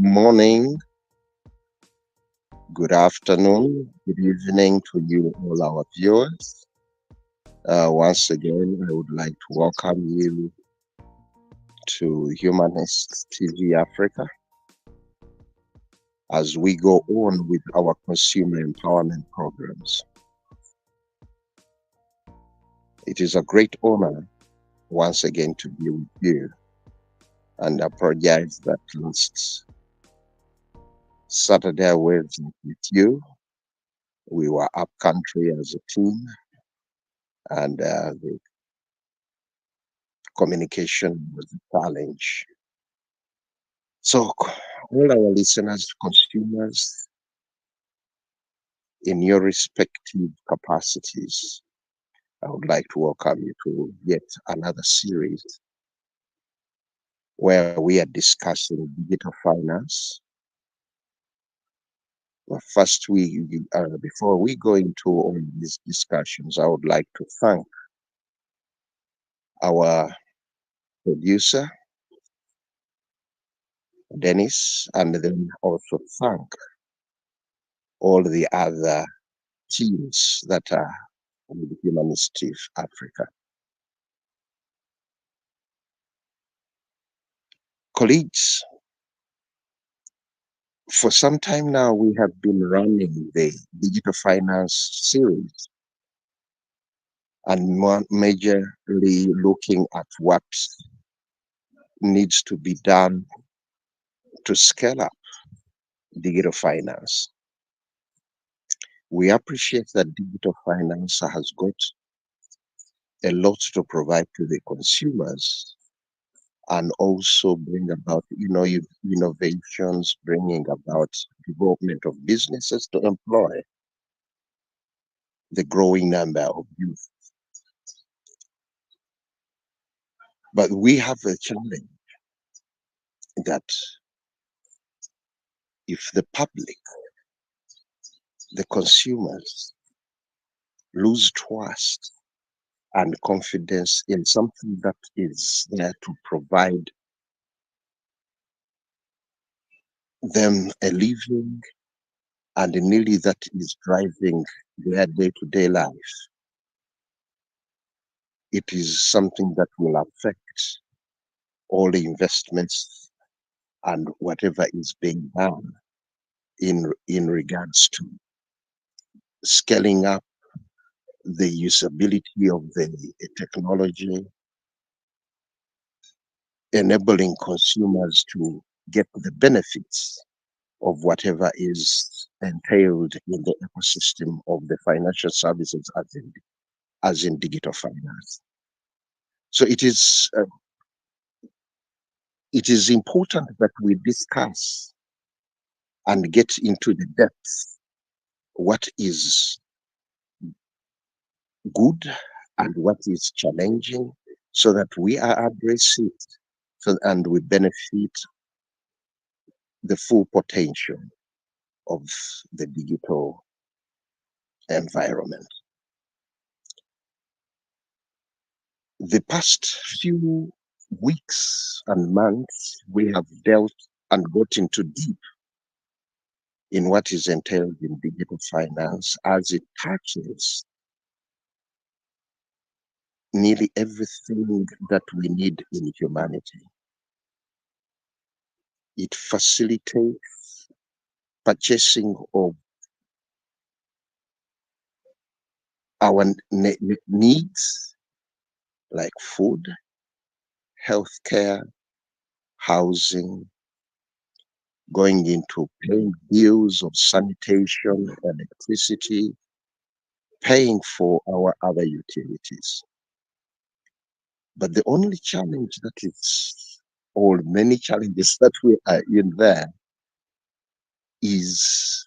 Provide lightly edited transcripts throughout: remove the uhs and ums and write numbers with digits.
morning, good afternoon, good evening to you, all our viewers. Once again, I would like to welcome you to Humanist TV Africa as we go on with our consumer empowerment programs. It is a great honor once again to be with you, and I apologize that last Saturday I was with you. We were up country as a team, and the communication was a challenge. So, all our listeners, consumers, in your respective capacities, I would like to welcome you to yet another series where we are discussing digital finance. But first, before we go into all these discussions, I would like to thank our producer, Dennis, and then also thank all the other teams that are with Humanist Africa. Colleagues, for some time now, we have been running the digital finance series and majorly looking at what needs to be done to scale up digital finance. We appreciate that digital finance has got a lot to provide to the consumers and also bring about, innovations, bringing about development of businesses to employ the growing number of youth. But we have a challenge that if the public, the consumers, lose trust and confidence in something that is there to provide them a living and nearly that is driving their day-to-day life, it is something that will affect all the investments and whatever is being done in regards to scaling up the usability of the technology, enabling consumers to get the benefits of whatever is entailed in the ecosystem of the financial services as in digital finance. So it is important that we discuss and get into the depths what is good and what is challenging so that we are addressing it and we benefit the full potential of the digital environment. The past few weeks and months, we have dealt and got into deep in what is entailed in digital finance as it touches nearly everything that we need in humanity. It facilitates purchasing of our needs like food, healthcare, housing, going into paying bills of sanitation, electricity, paying for our other utilities. But the only challenge that is, or many challenges that we are in there, is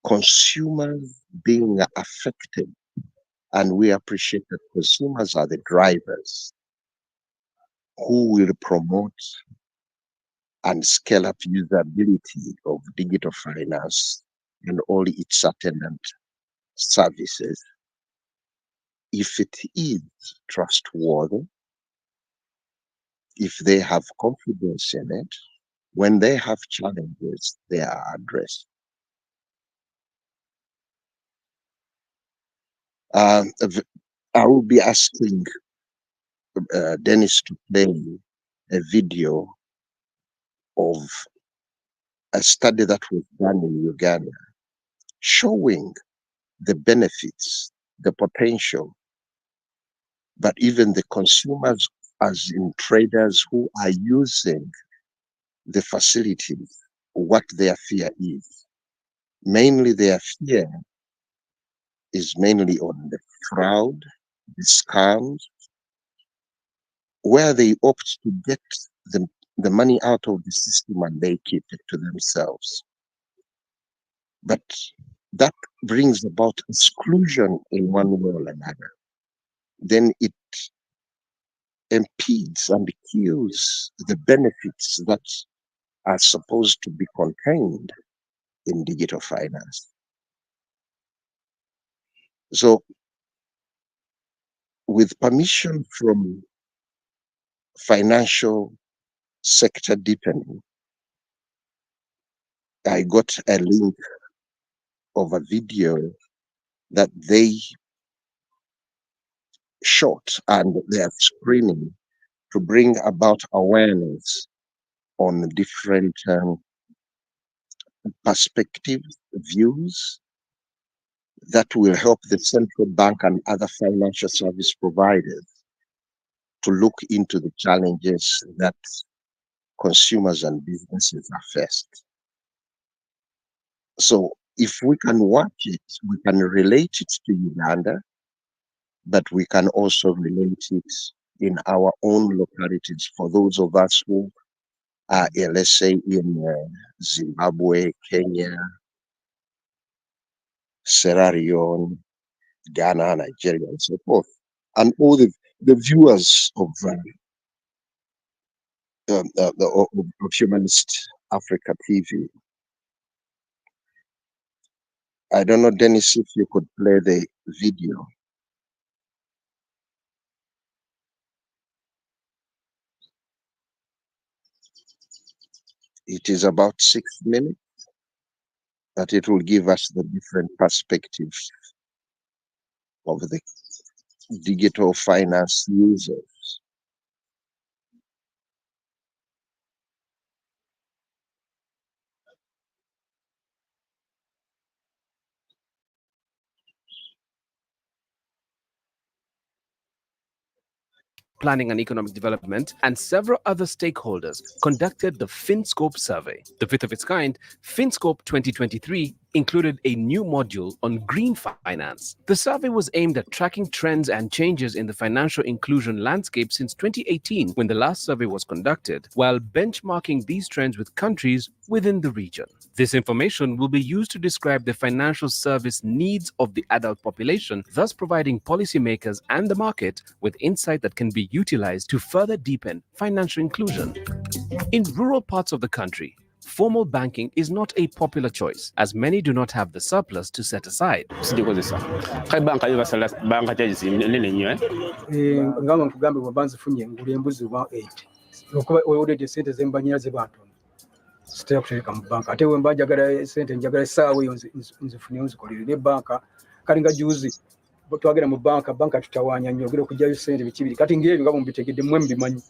consumers being affected. And we appreciate that consumers are the drivers who will promote and scale up usability of digital finance and all its attendant services. If it is trustworthy, if they have confidence in it, When they have challenges, they are addressed. I will be asking Dennis to play a video of a study that was done in Uganda showing the benefits, the potential, but even the consumers, as in traders who are using the facilities, what their fear is. Mainly their fear is mainly on the fraud, the scams, where they opt to get the money out of the system and they keep it to themselves. But that brings about exclusion in one way or another. Then it impedes and kills the benefits that are supposed to be contained in digital finance. So, with permission from financial sector deepening, I got a link of a video that they shot and they are screening to bring about awareness on different perspectives, views that will help the central bank and other financial service providers to look into the challenges that consumers and businesses are faced. So if we can watch it, we can relate it to Uganda, but we can also relate it in our own localities for those of us who are, let's say, in Zimbabwe, Kenya, Sierra Leone, Ghana, Nigeria, and so forth. And all the viewers of Humanist Africa TV. I don't know, Dennis, if you could play the video. It is about 6 minutes, but it will give us the different perspectives of the digital finance users. Planning and Economic Development, and several other stakeholders conducted the FinScope survey. The fifth of its kind, FinScope 2023 included a new module on green finance. The survey was aimed at tracking trends and changes in the financial inclusion landscape since 2018, when the last survey was conducted, while benchmarking these trends with countries within the region. This information will be used to describe the financial service needs of the adult population, thus providing policymakers and the market with insight that can be utilized to further deepen financial inclusion. In rural parts of the country, formal banking is not a popular choice, as many do not have the surplus to set aside. Sitera kutereka mu banka ate we mbajagala sente njagala essaawa eyo nzifunye nzikolere ne banka kali nga juzi twagenda mu banka tutawaanya nnyo ogera okugyayo sente bikibiri kati ng'ebyo nga mubitegedde mmwe mubimanyi.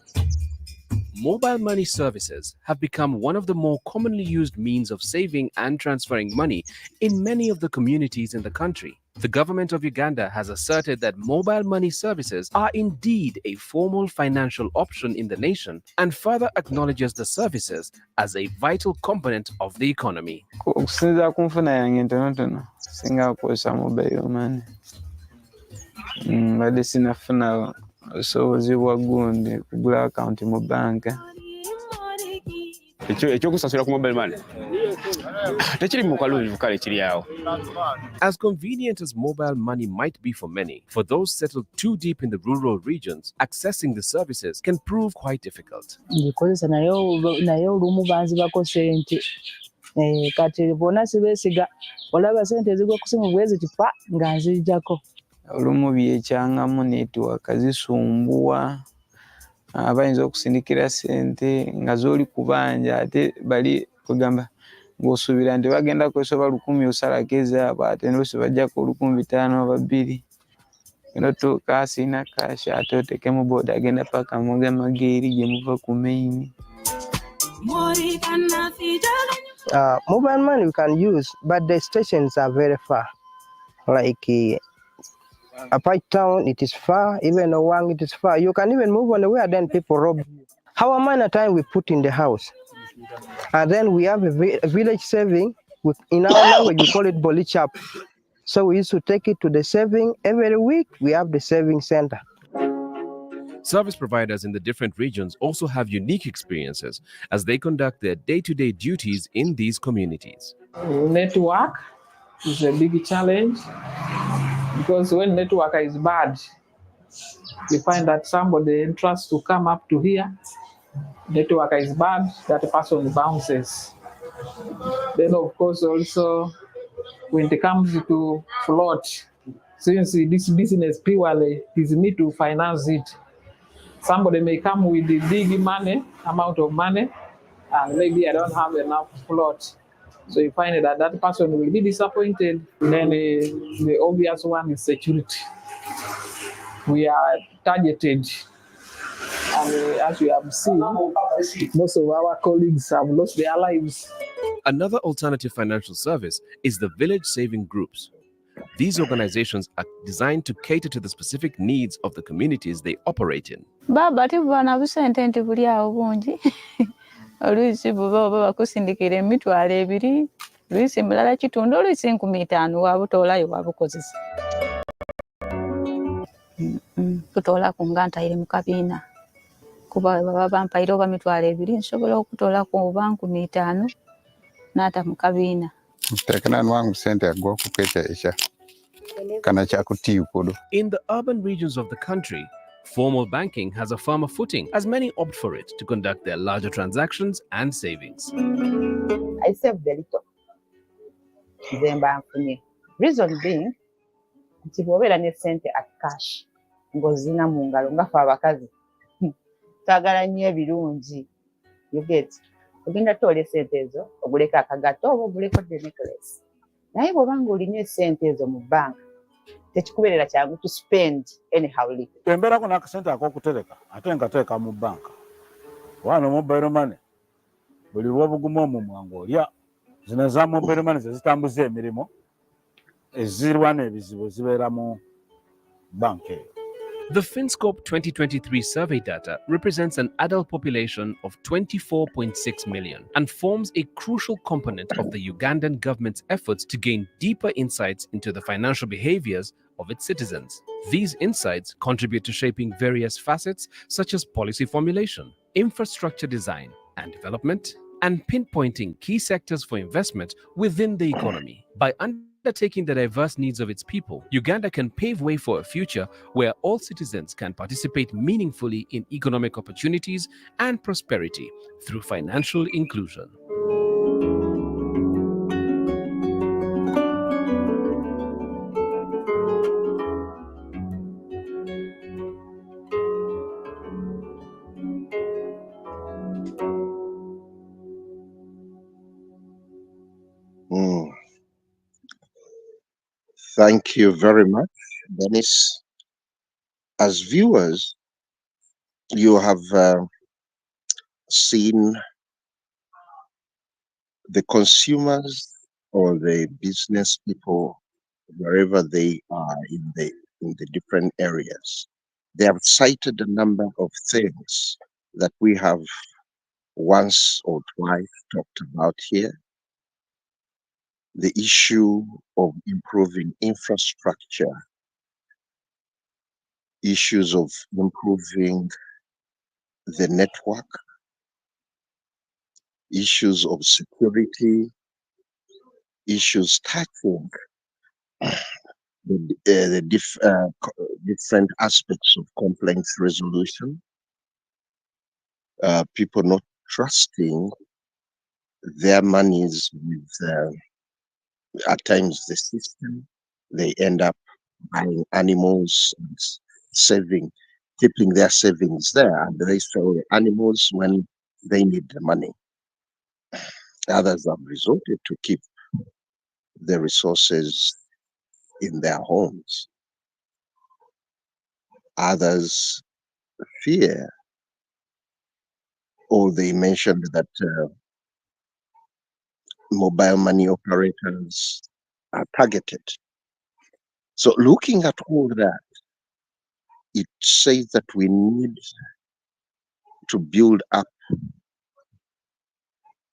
Mobile money services have become one of the more commonly used means of saving and transferring money in many of the communities in the country. The government of Uganda has asserted that mobile money services are indeed a formal financial option in the nation and further acknowledges the services as a vital component of the economy. Okusinziira ku nfuna yange ntonotono singa kukozesa mobile money. Mbadde sinafuna busobozi bwa gundi kugula account mu banka. ekyokusasula ku mobile money tekiri mu kalungi kale kiri awo. As convenient as mobile money might be for many, for those settled too deep in the rural regions, accessing the services can prove quite difficult. Ngikozesa naye olumu banzibako sente kati bona sibeesiga olaba sente ezigwa ku simu bwe ziti pa nga nzijjako. Olumu byekyangamu network zisumbuwa bayinza okusindikira ssente nga z'oli kubanja ate bali kugamba ng'osuubira nti bagenda kwesoba 1,000 osalako ezaabwe ate n'olusi bajjako 500 oba 2. Notuuka asiina kashi ate oteekemu booda agenda paka mugema geeri gye muva ku main. Mobile money we can use, but the stations are very far. Like Apache Town, it is far. Even Owang, it is far. You can even move on the way, and then people rob. Our money time we put in the house, and then we have a village saving. In our language, we call it bolichap. So we used to take it to the saving every week. We have the saving center. Service providers in the different regions also have unique experiences as they conduct their day-to-day duties in these communities. Network is a big challenge because when network is bad, you find that somebody entrusts to come up to here, network is bad, that person bounces. Then of course also when it comes to float, since this business purely is me to finance it, somebody may come with the big amount of money, and maybe I don't have enough float. So you find that that person will be disappointed. Then the obvious one is security. We are targeted, and as you have seen, most of our colleagues have lost their lives. Another alternative financial service is the village saving groups. These organizations are designed to cater to the specific needs of the communities they operate in. Baba tibwana busente nti buli awo bungi. Oluisi buba oba bakusindikira emitwalo 2, oluisi mulala kitundu, oluisi 5,000 wabutoolayo wabukozesa. Kutoola ku nga ntayire mu kabiina. Kuba baba bampaire oba mitwalo 2, nsobola okutoola ku oba 5,000 n'ata mu kabiina. In the urban regions of the country, formal banking has a firmer footing as many opt for it to conduct their larger transactions and savings. I save the little. Reason being, nti bw'obeera ne ssente at cash ng'ozina mu ngalo nga ffe abakazi twagala nnyo ebirungi, you get, ogenda toola essente ezo oguleko akagato oba oguleko the necklace. Naye bw'oba ng'olina essente ezo mu banka tekikubeerera kyangu to spend anyhow. Embeerako n'akasente ak'okutereka ate nkateeka mu banka. Wano mobile money buli lw'obuguma omwo mwangu olya. Zino za mobile money zezitambuza emirimu ezirwa n'ebizibu zibeera mu banka eyo. The FinScope 2023 survey data represents an adult population of 24.6 million and forms a crucial component of the Ugandan government's efforts to gain deeper insights into the financial behaviors of its citizens. These insights contribute to shaping various facets such as policy formulation, infrastructure design and development, and pinpointing key sectors for investment within the economy. By undertaking the diverse needs of its people, Uganda can pave way for a future where all citizens can participate meaningfully in economic opportunities and prosperity through financial inclusion. Thank you very much, Dennis. As viewers, you have seen the consumers or the business people, wherever they are in the different areas. They have cited a number of things that we have once or twice talked about here. The issue of improving infrastructure, issues of improving the network, issues of security, issues touching the different aspects of complaints resolution, people not trusting their monies with at times the system. They end up buying animals and saving keeping their savings there, and they sell the animals when they need the money. Others have resorted to keep the resources in their homes. Others fear, or they mentioned that mobile money operators are targeted. So looking at all that, it says that we need to build up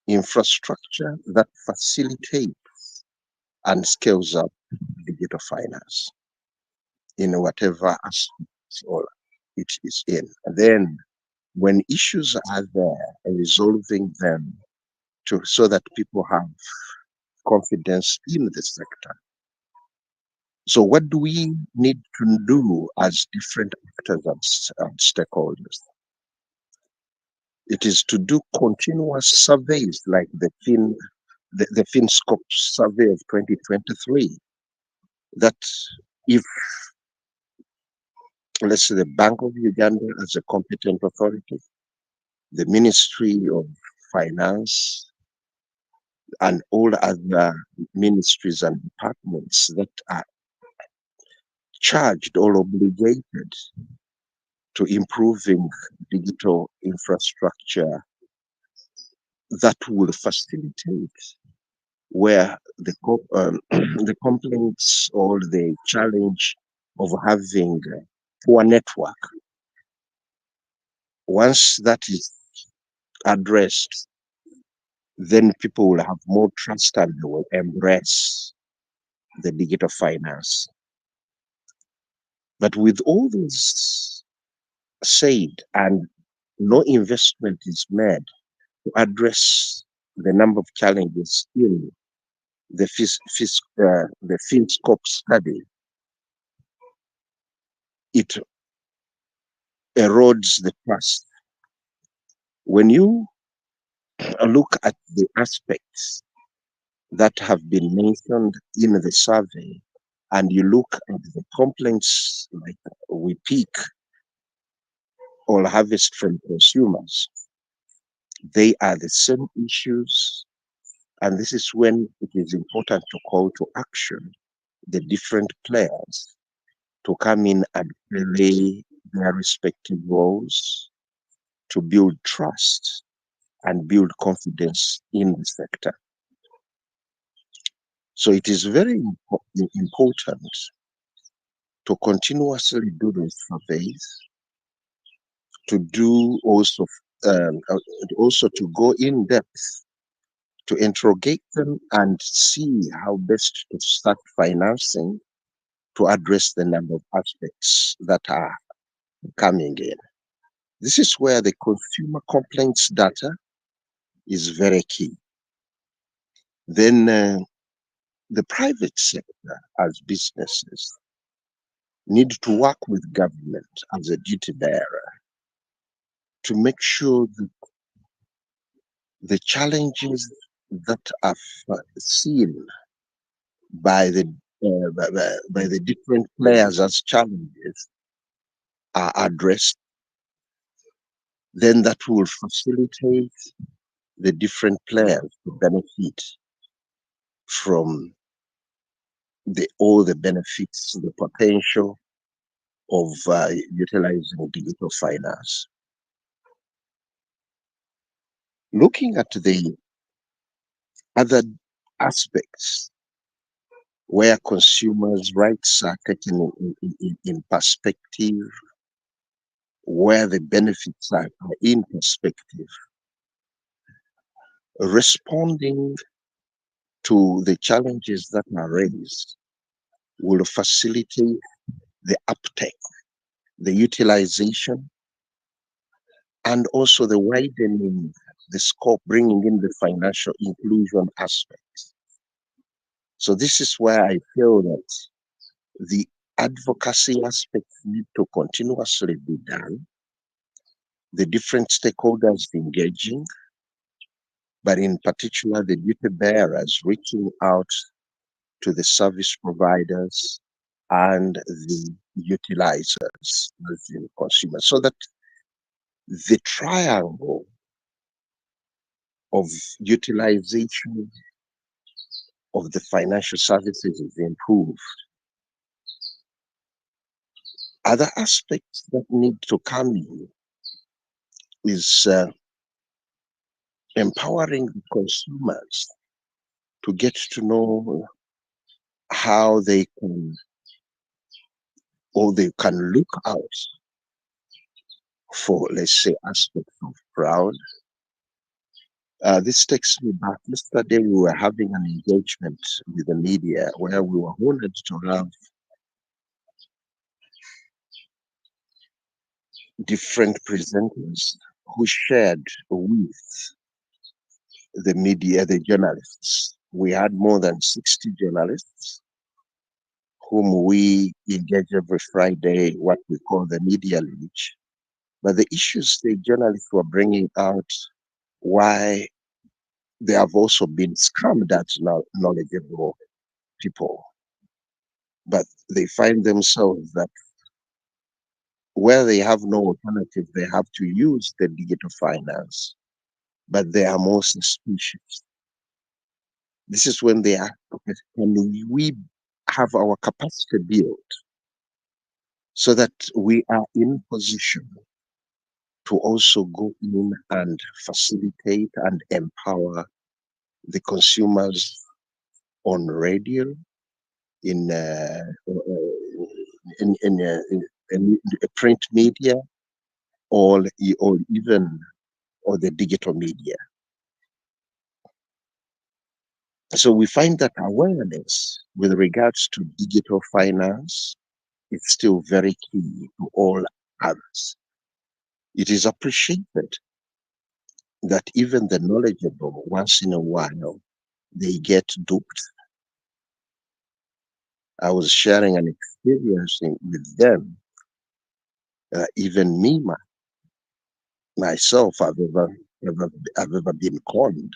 infrastructure that facilitates and scales up digital finance in whatever aspect or it is in. And then when issues are there, resolving them so that people have confidence in the sector. So what do we need to do as different actors and stakeholders? It is to do continuous surveys like the FinScope survey of 2023, that if, let's say, the Bank of Uganda as a competent authority, the Ministry of Finance, and all other ministries and departments that are charged or obligated to improving digital infrastructure that will facilitate where the complaints or the challenge of having a poor network, once that is addressed, then people will have more trust and they will embrace the digital finance. But with all this said, and no investment is made to address the number of challenges in the FinScope study, it erodes the trust. When you look at the aspects that have been mentioned in the survey, and you look at the complaints like we pick or harvest from consumers, they are the same issues. And this is when it is important to call to action the different players to come in and play their respective roles to build trust and build confidence in the sector. So it is very important to continuously do those surveys, to do also to go in depth to interrogate them and see how best to start financing to address the number of aspects that are coming in. This is where the consumer complaints data is very key. Then the private sector as businesses need to work with government as a duty bearer to make sure that the challenges that are seen by the different players as challenges are addressed. Then that will facilitate the different players to benefit from all the benefits, the potential of utilizing digital finance. Looking at the other aspects where consumers' rights are taken in perspective, where the benefits are in perspective, responding to the challenges that are raised will facilitate the uptake, the utilization, and also the widening the scope, bringing in the financial inclusion aspect. So this is where I feel that the advocacy aspects need to continuously be done, the different stakeholders engaging, but in particular the duty bearers reaching out to the service providers and the utilizers, as in consumers, so that the triangle of utilization of the financial services is improved. Other aspects that need to come in is empowering the consumers to get to know how they can, or they can look out for, let's say, aspects of fraud. This takes me back. Yesterday, we were having an engagement with the media where we were honored to have different presenters who shared with the media, the journalists. We had more than 60 journalists whom we engage every Friday, what we call the media lunch. But the issues the journalists were bringing out, why they have also been scammed at knowledgeable people. But they find themselves that where they have no alternative, they have to use the digital finance, but they are more suspicious. This is when they ask, okay, can we have our capacity built so that we are in position to also go in and facilitate and empower the consumers on radio, in in print media, or even or the digital media. So we find that awareness with regards to digital finance is still very key to all others. It is appreciated that even the knowledgeable, once in a while, they get duped. I was sharing an experience with them. Even me, myself, I've ever been conned,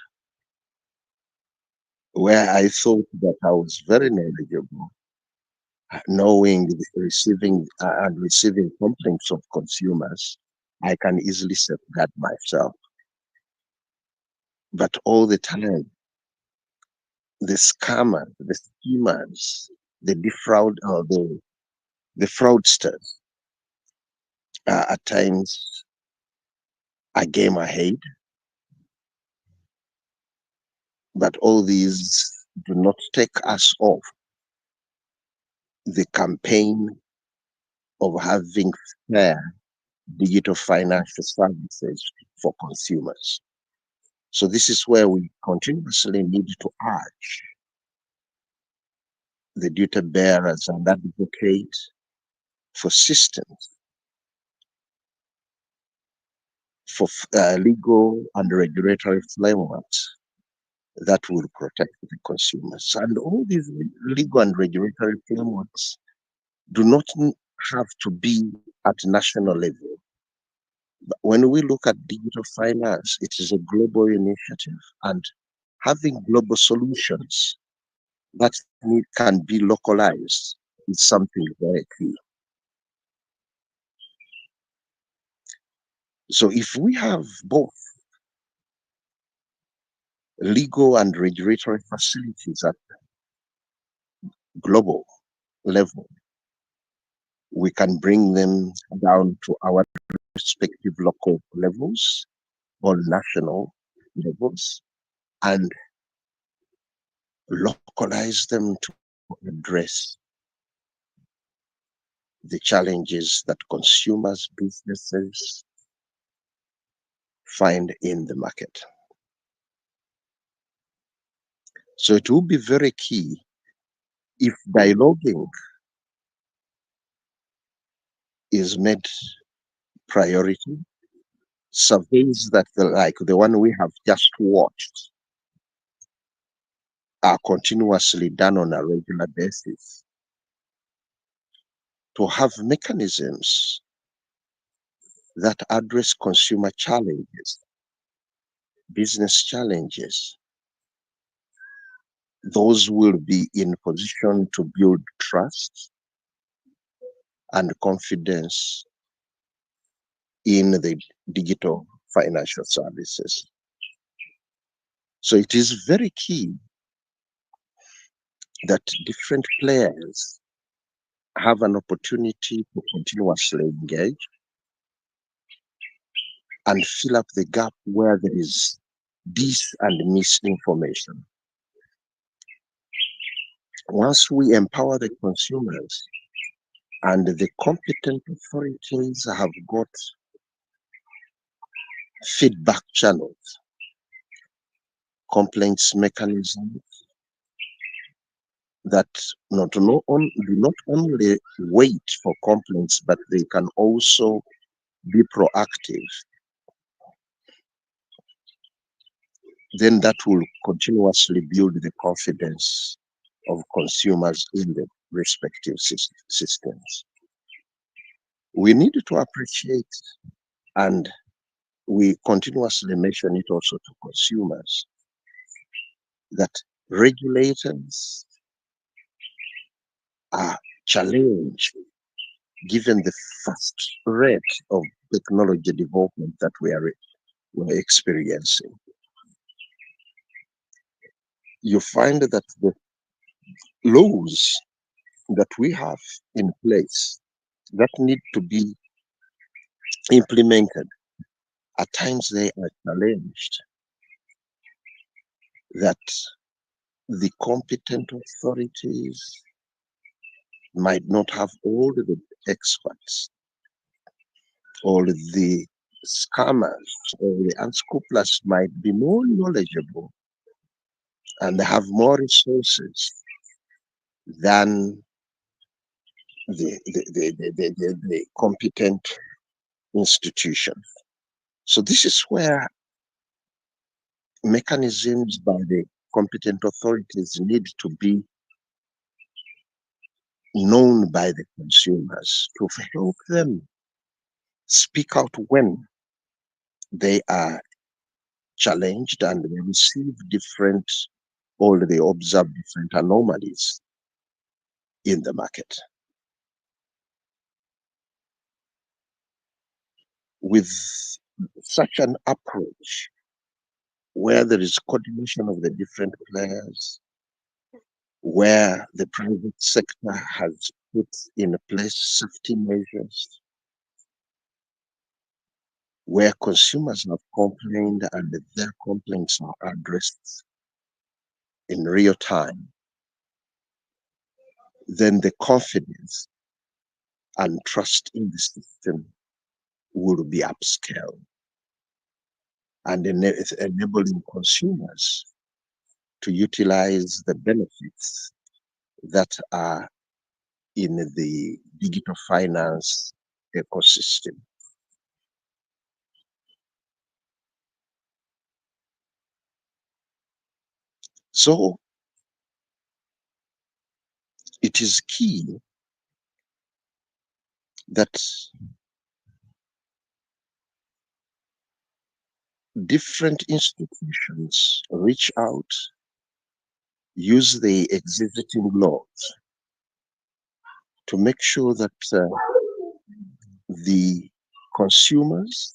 where I thought that I was very knowledgeable, knowing, receiving and receiving complaints of consumers. I can easily safeguard myself. But all the time, the scammers, the schemers, the the fraudsters are at times a game ahead. But all these do not take us off the campaign of having fair digital financial services for consumers. So this is where we continuously need to urge the duty bearers and advocate for systems, for legal and regulatory frameworks that will protect the consumers. And all these legal and regulatory frameworks do not have to be at national level. But when we look at digital finance, it is a global initiative, and having global solutions that can be localized is something very key. So if we have both legal and regulatory facilities at global level, we can bring them down to our respective local levels or national levels and localize them to address the challenges that consumers, businesses find in the market. So it will be very key if dialoguing is made priority. Surveys that like the one we have just watched are continuously done on a regular basis to have mechanisms that address consumer challenges, business challenges. Those will be in position to build trust, and confidence in the digital financial services. So it is very key that different players have an opportunity to continuously engage and fill up the gap where there is dis and misinformation. Once we empower the consumers and the competent authorities have got feedback channels, complaints mechanisms that do not only wait for complaints, but they can also be proactive, then that will continuously build the confidence of consumers in the respective systems. We need to appreciate, and we continuously mention it also to consumers, that regulators are challenged given the fast rate of technology development that we're experiencing. You find that the laws that we have in place that need to be implemented, at times they are challenged, that the competent authorities might not have all the experts, or the scammers or the unscrupulous might be more knowledgeable and have more resources than the competent institution. So this is where mechanisms by the competent authorities need to be known by the consumers to help them speak out when they are challenged and they receive different, or they observe different anomalies in the market. With such an approach, where there is coordination of the different players, where the private sector has put in place safety measures, where consumers have complained and their complaints are addressed in real time, then the confidence and trust in the system will be upscaled, and enabling consumers to utilize the benefits that are in the digital finance ecosystem. So it is key that different institutions reach out, use the existing laws to make sure that the consumers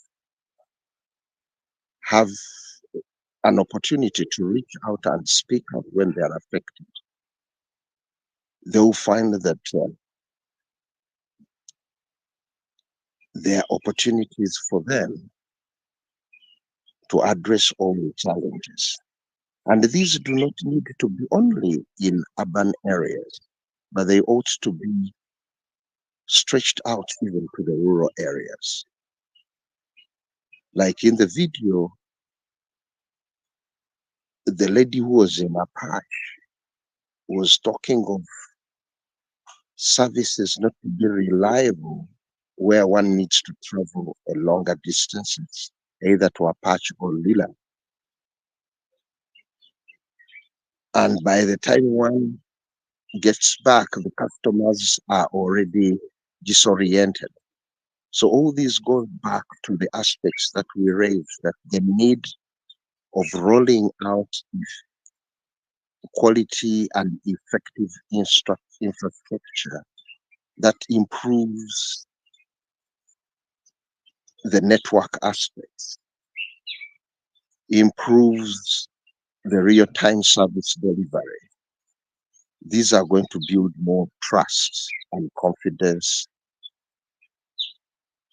have an opportunity to reach out and speak out when they are affected. They will find that there are opportunities for them to address all the challenges. And these do not need to be only in urban areas, but they ought to be stretched out even to the rural areas. Like in the video, the lady who was in Apache was talking of services not to be reliable where one needs to travel a longer distances, either to Apache or Lila. And by the time one gets back, the customers are already disoriented. So all this goes back to the aspects that we raised, that the need of rolling out quality and effective infrastructure that improves the network aspects, improves the real-time service delivery. These are going to build more trust and confidence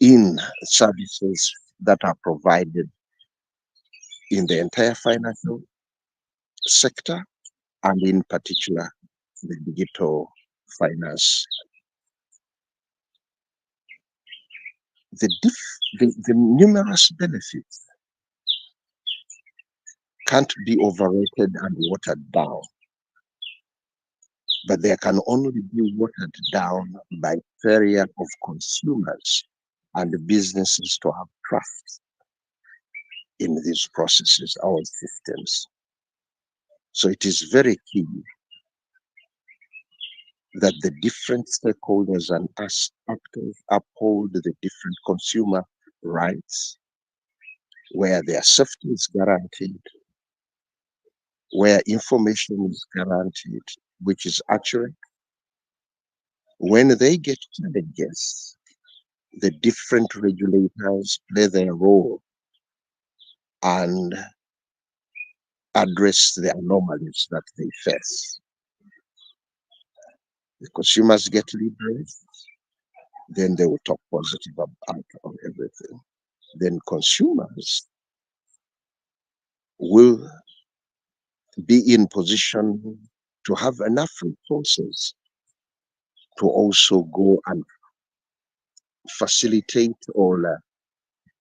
in services that are provided in the entire financial sector, and in particular the digital finance. The numerous benefits can't be overrated and watered down, but they can only be watered down by failure of consumers and businesses to have trust in these processes, our systems. So it is very key that the different stakeholders and actors uphold the different consumer rights, where their safety is guaranteed, where information is guaranteed, which is accurate. When they get challenges, the different regulators play their role and address the anomalies that they face. The consumers get liberated, then they will talk positive about everything. Then consumers will be in position to have enough resources to also go and facilitate or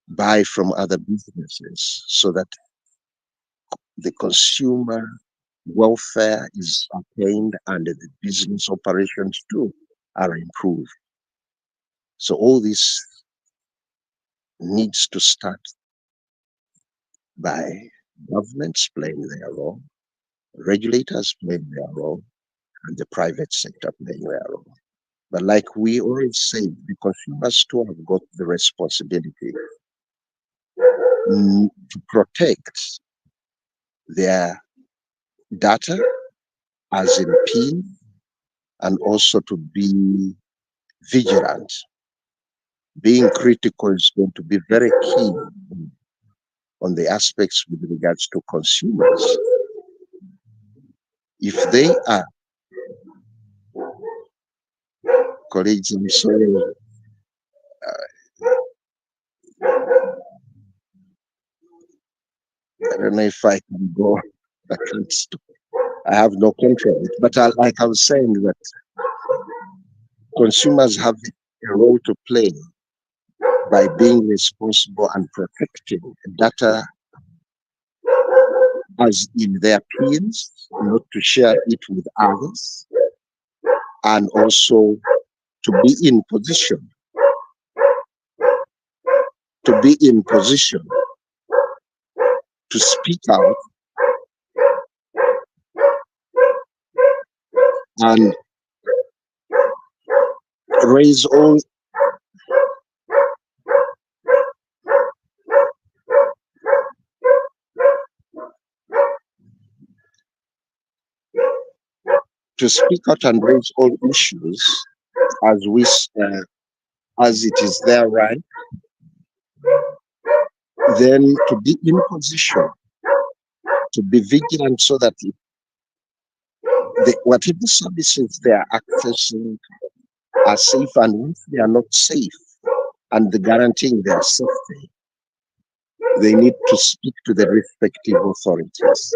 buy from other businesses, so that the consumer welfare is attained and the business operations too are improved. So all this needs to start by governments playing their role, regulators playing their role, and the private sector playing their role. But like we always say, the consumers too have got the responsibility to protect their data as in PIN, and also to be vigilant. Being critical is going to be very key on the aspects with regards to consumers. If they are, colleagues, I'm sorry, I don't know if I can go, I can't stop. I have no control. But like I was saying, that consumers have a role to play by being responsible and protecting data as in their PINs, not to share it with others, and also to be in position to speak out and raise all issues as as it is their right, then to be in position to be vigilant, so that whatever services they are accessing are safe, and if they are not safe and guaranteeing their safety, they need to speak to the respective authorities,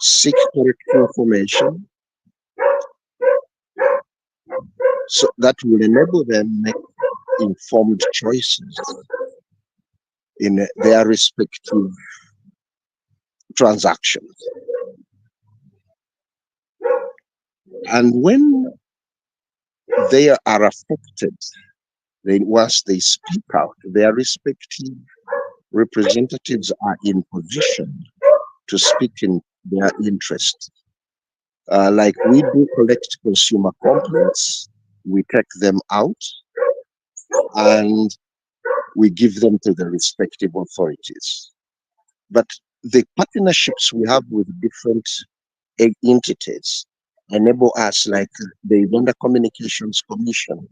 seek correct information, so that will enable them make informed choices in their respective transactions. And when they are affected, once they speak out, their respective representatives are in position to speak in their interest. Like we do collect consumer complaints, we take them out and we give them to the respective authorities. But the partnerships we have with different entities enable us, like the Uganda Communications Commission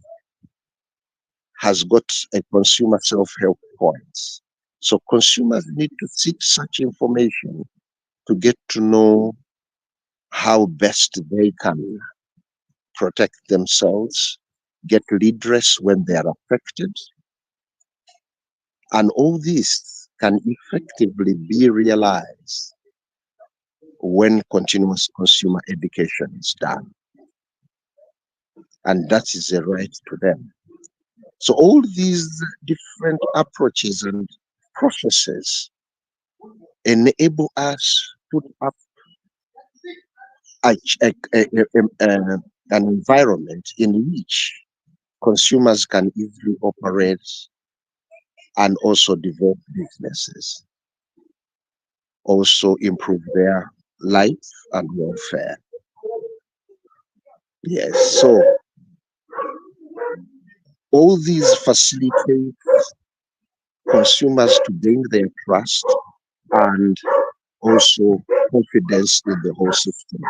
has got a consumer self-help points. So consumers need to seek such information to get to know how best they can protect themselves, get redress when they are affected. And all this can effectively be realized when continuous consumer education is done. And that is a right to them. So all these different approaches and processes enable us to put up an environment in which consumers can easily operate and also develop businesses, also improve their life and welfare. Yes, so all these facilitate consumers to gain their trust and also confidence in the whole system.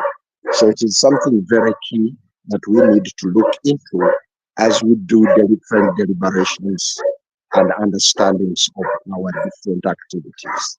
So it is something very key that we need to look into as we do the different deliberations and understandings of our different activities.